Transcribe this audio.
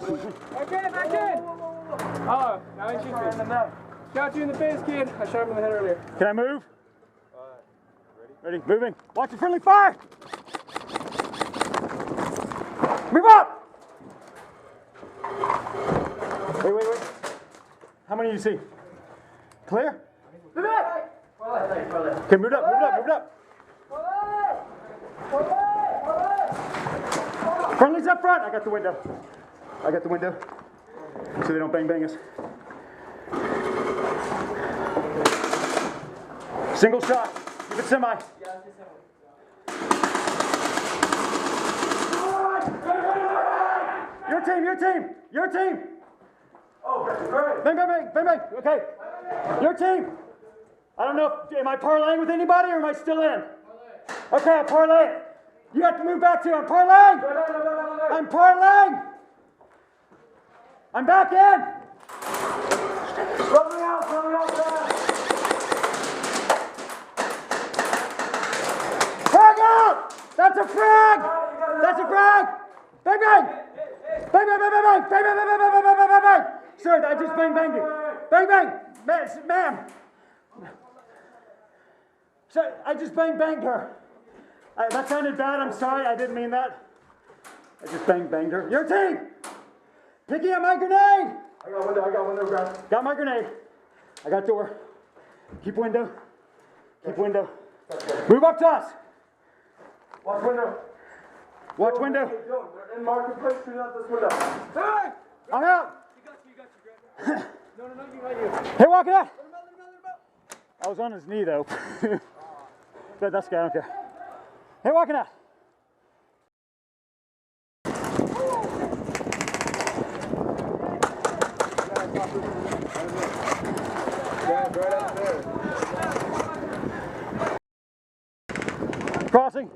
Back in, back in! Oh, now he shoots me. Got you in the face, kid. I shot him in the head earlier. Can I move? Ready? Moving. Watch the friendly fire! Move up! Wait. How many do you see? Clear? Move back! Okay, move it up. Friendly's up front. I got the window. So they don't bang us. Single shot. Keep it semi. Your team. Oh, bang. Okay. Your team. I don't know, am I parlaying with anybody or am I still in? Okay, I'll parlay it. You have to move back to. I'm parlaying. I'm back in. Throw me out. Frag out! That's a frag! Bang! Sir, I just banged you. Bang! Ma'am. Sir, I just banged her. That sounded bad, I'm sorry, I didn't mean that. I just banged her. Your team! Picking up my grenade! I got window, Grant. Got my grenade. I got door. Keep window. Move up to us. Watch window. We're in marketplace, shoot out this window. Hey! I'm out. You got you, Grant. No, behind you. Hey, walk it out. I was on his knee, though. But that's okay, I don't care. Hey, walking out. Crossing.